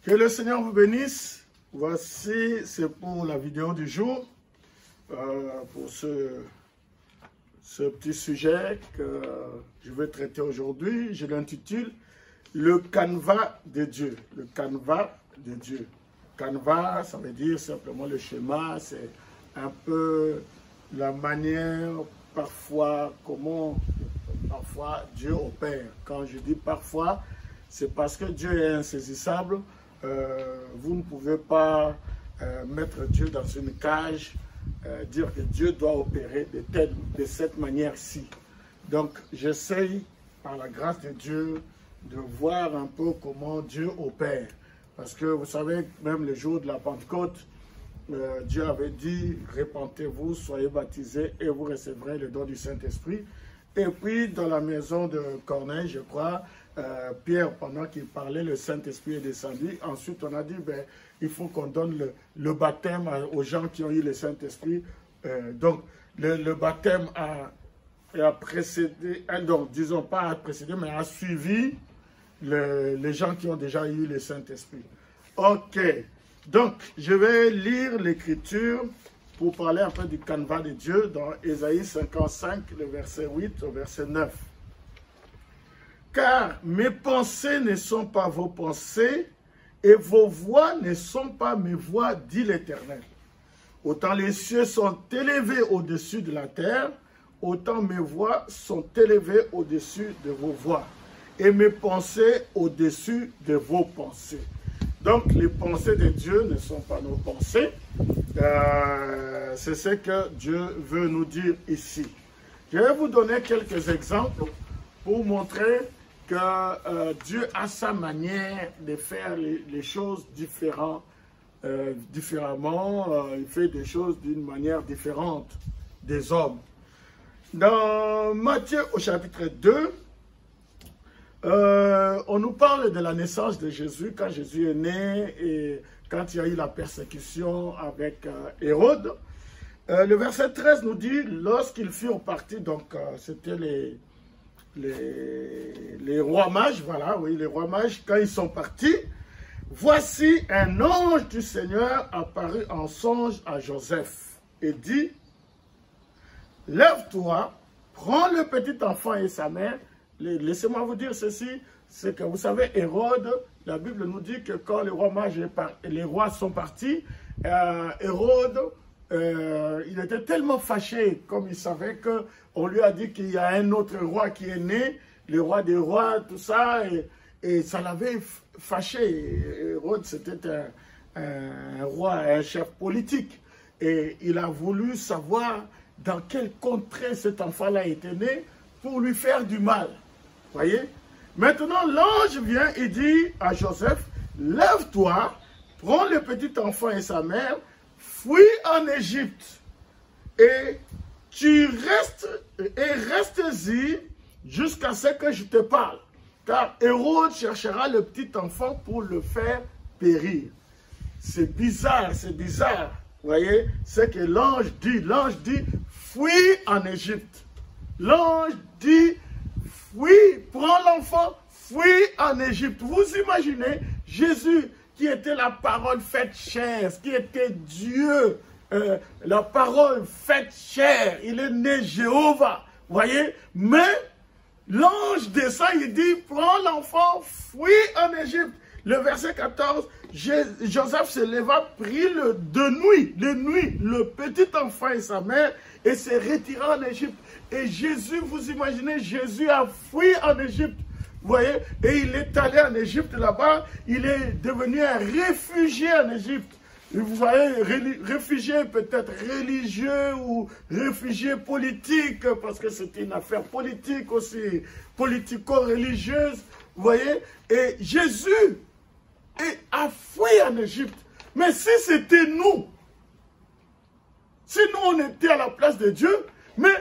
Que le Seigneur vous bénisse. Voici, c'est pour la vidéo du jour, pour ce petit sujet que je vais traiter aujourd'hui. Je l'intitule « Le canevas de Dieu ». Le canevas de Dieu. Canevas, ça veut dire simplement le schéma, c'est un peu la manière, parfois, comment parfois Dieu opère. Quand je dis parfois, c'est parce que Dieu est insaisissable. Vous ne pouvez pas mettre Dieu dans une cage, dire que Dieu doit opérer de cette manière-ci. Donc, j'essaye, par la grâce de Dieu, de voir un peu comment Dieu opère. Parce que vous savez, même le jour de la Pentecôte, Dieu avait dit, répentez-vous, soyez baptisés et vous recevrez le don du Saint-Esprit. Et puis, dans la maison de Corneille, je crois, Pierre, pendant qu'il parlait, le Saint-Esprit est descendu. Ensuite, on a dit, ben, il faut qu'on donne le baptême aux gens qui ont eu le Saint-Esprit. Donc, le baptême a précédé, donc, disons pas a précédé, mais a suivi les gens qui ont déjà eu le Saint-Esprit. Ok, donc, je vais lire l'Écriture pour parler un peu du canevas de Dieu dans Ésaïe 55, le verset 8 au verset 9. Car mes pensées ne sont pas vos pensées, et vos voix ne sont pas mes voix, dit l'Éternel. Autant les cieux sont élevés au-dessus de la terre, autant mes voix sont élevées au-dessus de vos voix, et mes pensées au-dessus de vos pensées. Donc, les pensées de Dieu ne sont pas nos pensées. C'est ce que Dieu veut nous dire ici. Je vais vous donner quelques exemples pour montrer que Dieu a sa manière de faire les choses différemment. Il fait des choses d'une manière différente des hommes. Dans Matthieu au chapitre 2, on nous parle de la naissance de Jésus, quand Jésus est né et quand il y a eu la persécution avec Hérode. Le verset 13 nous dit, lorsqu'ils furent partis, donc c'était les rois mages, voilà, oui, les rois mages, quand ils sont partis, voici un ange du Seigneur apparut en songe à Joseph et dit, lève-toi, prends le petit enfant et sa mère. Laissez-moi vous dire ceci, c'est que vous savez, Hérode, la Bible nous dit que quand les rois mages et les rois sont partis, Hérode, il était tellement fâché, comme il savait qu'on lui a dit qu'il y a un autre roi qui est né, le roi des rois, tout ça, et ça l'avait fâché. Hérode, c'était un roi, un chef politique, et il a voulu savoir dans quelle contrée cet enfant-là était né pour lui faire du mal. Voyez? Maintenant, l'ange vient et dit à Joseph, lève-toi, prends le petit enfant et sa mère, fuis en Égypte, et tu restes-y jusqu'à ce que je te parle. Car Hérode cherchera le petit enfant pour le faire périr. C'est bizarre, c'est bizarre. Voyez? C'est que l'ange dit, fuis en Égypte. L'ange dit, fuis, prends l'enfant, fuis en Égypte. Vous imaginez Jésus qui était la parole faite chair, qui était Dieu, la parole faite chair, il est né Jéhovah, voyez, mais l'ange descend, il dit, prends l'enfant, fuis en Égypte. Le verset 14, Joseph se leva, prit de nuit, le petit enfant et sa mère, et se retira en Égypte. Et Jésus, vous imaginez, Jésus a fui en Égypte. Vous voyez, et il est allé en Égypte là-bas, il est devenu un réfugié en Égypte. Vous voyez, réfugié peut-être religieux ou réfugié politique, parce que c'était une affaire politique aussi, politico-religieuse. Vous voyez, et Jésus a fui en Égypte. Mais si c'était nous, si nous on était à la place de Dieu, mais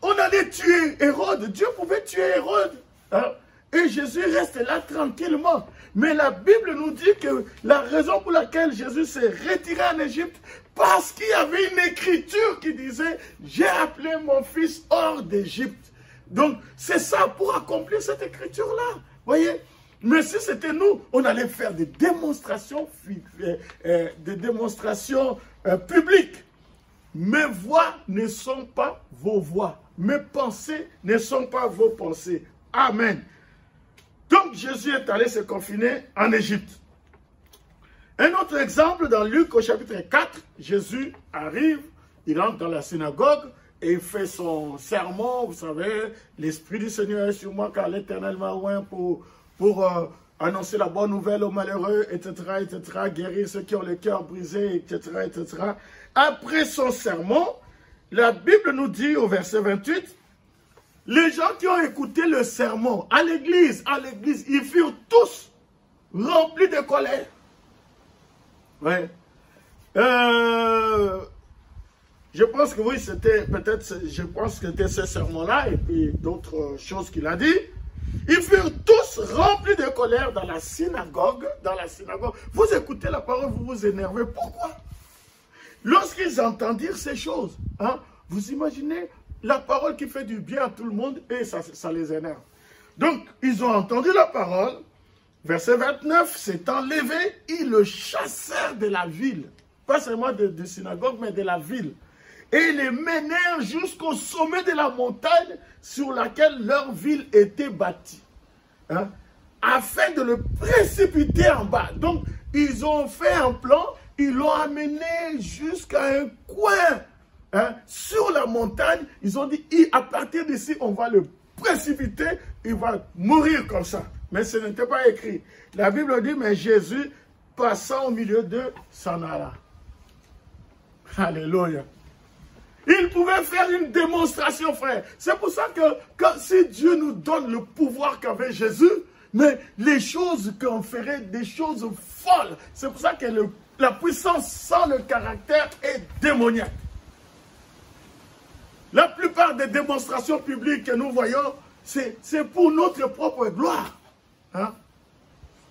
on allait tuer Hérode, Dieu pouvait tuer Hérode. Hein? Et Jésus reste là tranquillement. Mais la Bible nous dit que la raison pour laquelle Jésus s'est retiré en Égypte, parce qu'il y avait une écriture qui disait « J'ai appelé mon fils hors d'Égypte ». Donc, c'est ça pour accomplir cette écriture-là. Voyez, Mais si c'était nous, on allait faire des démonstrations, publiques. Mes voix ne sont pas vos voix. Mes pensées ne sont pas vos pensées. Amen. Donc Jésus est allé se confiner en Égypte. Un autre exemple, dans Luc au chapitre 4, Jésus arrive, il entre dans la synagogue et il fait son sermon. Vous savez, l'Esprit du Seigneur est sur moi car l'Éternel m'a oint pour annoncer la bonne nouvelle aux malheureux, etc., etc., guérir ceux qui ont le cœur brisé, etc., etc. Après son sermon, la Bible nous dit au verset 28, les gens qui ont écouté le sermon à l'église, ils furent tous remplis de colère. Ouais. Je pense que oui, c'était peut-être, je pense que c'était ce sermon-là et puis d'autres choses qu'il a dit. Ils furent tous remplis de colère dans la synagogue. Vous écoutez la parole, vous vous énervez. Pourquoi? Lorsqu'ils entendirent ces choses, hein, vous imaginez la parole qui fait du bien à tout le monde et ça les énerve. Donc, ils ont entendu la parole. Verset 29, s'étant levés, ils le chassèrent de la ville. Pas seulement de synagogue, mais de la ville. Et ils les menèrent jusqu'au sommet de la montagne sur laquelle leur ville était bâtie. Hein, afin de le précipiter en bas. Donc, ils ont fait un plan, ils l'ont amené jusqu'à un coin. Hein, sur la montagne, ils ont dit, à partir d'ici, on va le précipiter, il va mourir comme ça. Mais ce n'était pas écrit. La Bible dit, mais Jésus, passant au milieu d'eux, s'en alla. Alléluia. Il pouvait faire une démonstration, frère. C'est pour ça que si Dieu nous donne le pouvoir qu'avait Jésus, mais les choses qu'on ferait, des choses folles. C'est pour ça que la puissance sans le caractère est démoniaque. La plupart des démonstrations publiques que nous voyons, c'est pour notre propre gloire. Hein?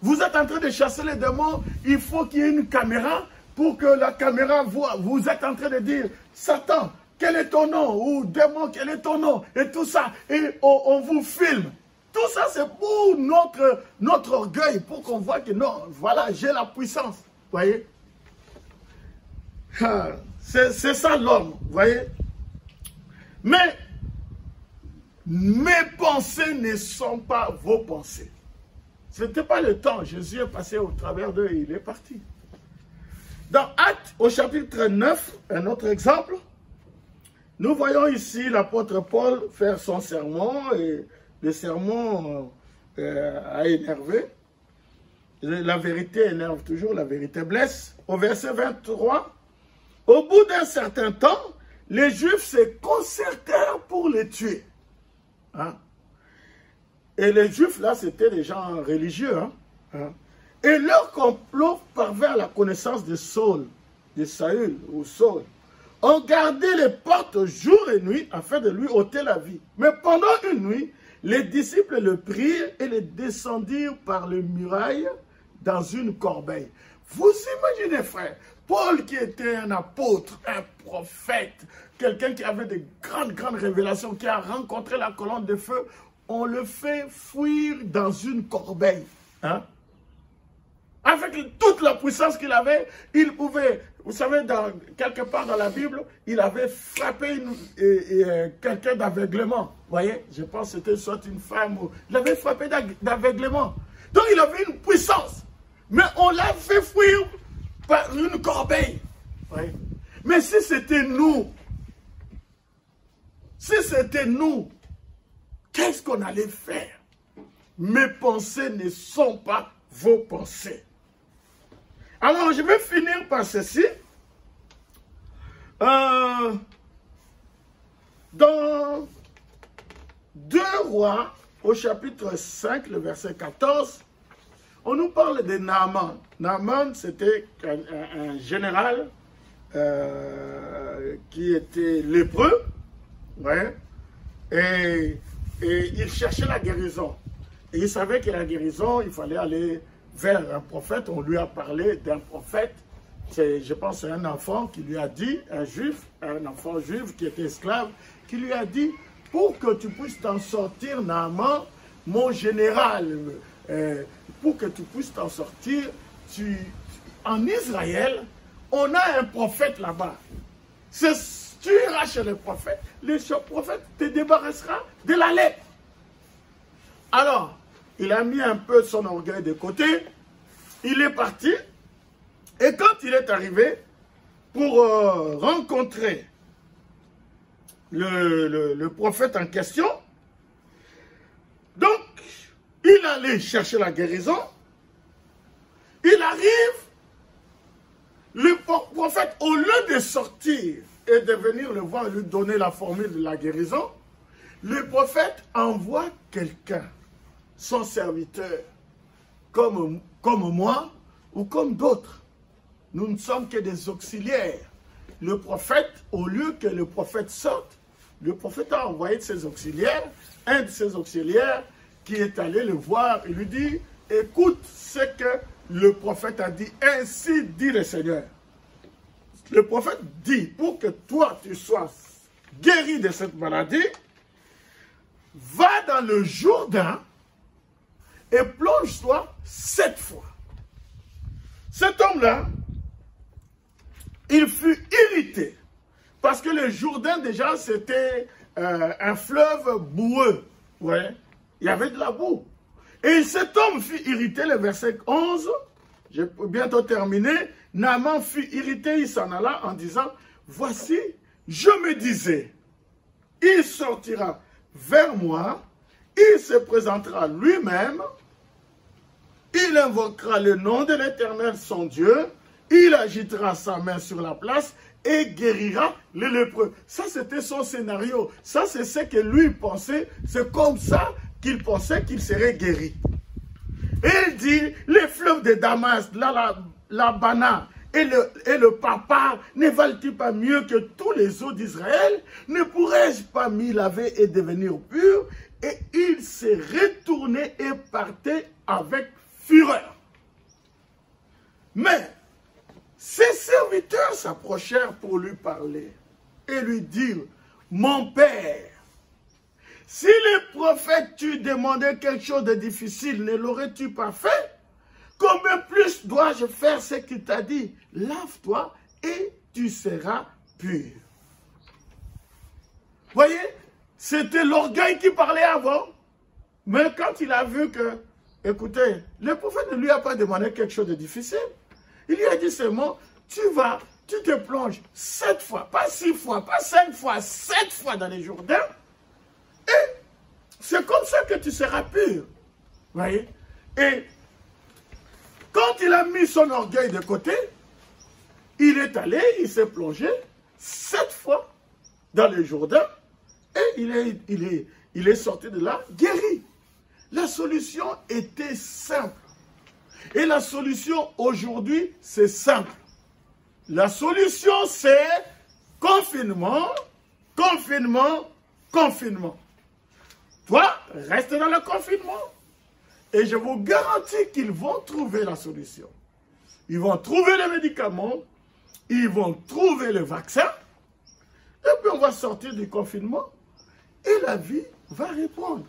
Vous êtes en train de chasser les démons, il faut qu'il y ait une caméra pour que la caméra voit. Vous êtes en train de dire, Satan, quel est ton nom? Ou démon, quel est ton nom? Et tout ça, et on vous filme. Tout ça, c'est pour notre orgueil, pour qu'on voit que non, voilà, j'ai la puissance. Vous voyez? C'est ça l'homme, vous voyez? Mais mes pensées ne sont pas vos pensées. Ce n'était pas le temps. Jésus est passé au travers d'eux et il est parti. Dans Actes, au chapitre 9, un autre exemple, nous voyons ici l'apôtre Paul faire son sermon et le sermon a énervé. La vérité énerve toujours, la vérité blesse. Au verset 23, au bout d'un certain temps, les Juifs se concertèrent pour les tuer. Hein? Et les Juifs, là, c'était des gens religieux. Hein? Et leur complot parvint à la connaissance de Saül, de Saül ou Saul. On gardait les portes jour et nuit afin de lui ôter la vie. Mais pendant une nuit, les disciples le prirent et le descendirent par les murailles dans une corbeille. Vous imaginez, frère, Paul qui était un apôtre, un prophète, quelqu'un qui avait de grandes révélations, qui a rencontré la colonne de feu, on le fait fuir dans une corbeille. Hein? Avec toute la puissance qu'il avait, il pouvait, vous savez, quelque part dans la Bible, il avait frappé quelqu'un d'aveuglement. Vous voyez, je pense que c'était soit une femme, ou il avait frappé d'aveuglement. Donc il avait une puissance. Mais on l'a fait fuir par une corbeille. Vous voyez? Mais si c'était nous, qu'est-ce qu'on allait faire? Mes pensées ne sont pas vos pensées. Alors, je vais finir par ceci. Dans 2 Rois, au chapitre 5, le verset 14, on nous parle de Naaman. Naaman, c'était un général qui était lépreux. Ouais, et il cherchait la guérison. Et il savait que la guérison, il fallait aller vers un prophète. On lui a parlé d'un prophète. Je pense c'est un enfant qui lui a dit, un enfant juif qui était esclave, qui lui a dit, pour que tu puisses t'en sortir, Naaman, mon général pour que tu puisses t'en sortir, en Israël, on a un prophète là-bas. Tu iras chez le prophète te débarrassera de la lèpre. Alors, il a mis un peu son orgueil de côté, il est parti, et quand il est arrivé pour rencontrer le prophète en question, donc, il allait chercher la guérison, il arrive, le prophète, au lieu de sortir et de venir le voir et lui donner la formule de la guérison, le prophète envoie quelqu'un, son serviteur, comme moi ou comme d'autres. Nous ne sommes que des auxiliaires. Le prophète, au lieu que le prophète sorte, le prophète a envoyé de ses auxiliaires, un de ses auxiliaires qui est allé le voir et lui dit, écoute ce que le prophète a dit, ainsi dit le Seigneur. Le prophète dit, pour que toi tu sois guéri de cette maladie, va dans le Jourdain et plonge-toi 7 fois. Cet homme-là, il fut irrité. Parce que le Jourdain, déjà, c'était un fleuve boueux. Ouais. Il y avait de la boue. Et cet homme fut irrité, le verset 11, j'ai bientôt terminé. Naaman fut irrité, il s'en alla en disant, voici, je me disais, il sortira vers moi, il se présentera lui-même, il invoquera le nom de l'Éternel, son Dieu, il agitera sa main sur la place et guérira les lépreux. Ça, c'était son scénario. Ça, c'est ce que lui pensait. C'est comme ça qu'il pensait qu'il serait guéri. Et il dit, les fleuves de Damas, l'Abana et le Papa, ne valent-ils pas mieux que tous les eaux d'Israël? Ne pourrais-je pas m'y laver et devenir pur? Et il s'est retourné et partait avec fureur. Mais ses serviteurs s'approchèrent pour lui parler et lui dire, mon père, si le prophète t'eût demandé quelque chose de difficile, ne l'aurais-tu pas fait? Combien plus dois-je faire ce qu'il t'a dit? Lave-toi et tu seras pur. Voyez, c'était l'orgueil qui parlait avant. Mais quand il a vu que, écoutez, le prophète ne lui a pas demandé quelque chose de difficile. Il lui a dit seulement, tu te plonges 7 fois, pas 6 fois, pas 5 fois, 7 fois dans les Jourdains. Et c'est comme ça que tu seras pur. Voyez? Et quand il a mis son orgueil de côté, il est allé, il s'est plongé 7 fois dans les Jourdains et il est sorti de là guéri. La solution était simple. Et la solution aujourd'hui, c'est simple. La solution, c'est confinement, confinement, confinement. Toi, reste dans le confinement. Et je vous garantis qu'ils vont trouver la solution. Ils vont trouver les médicaments, ils vont trouver le vaccin, et puis on va sortir du confinement, et la vie va répondre.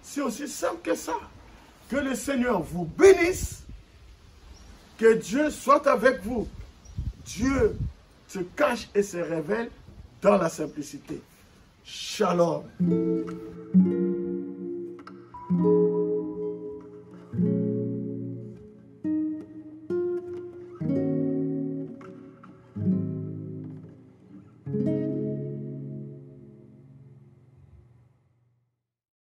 C'est aussi simple que ça. Que le Seigneur vous bénisse, que Dieu soit avec vous. Dieu se cache et se révèle dans la simplicité. Shalom.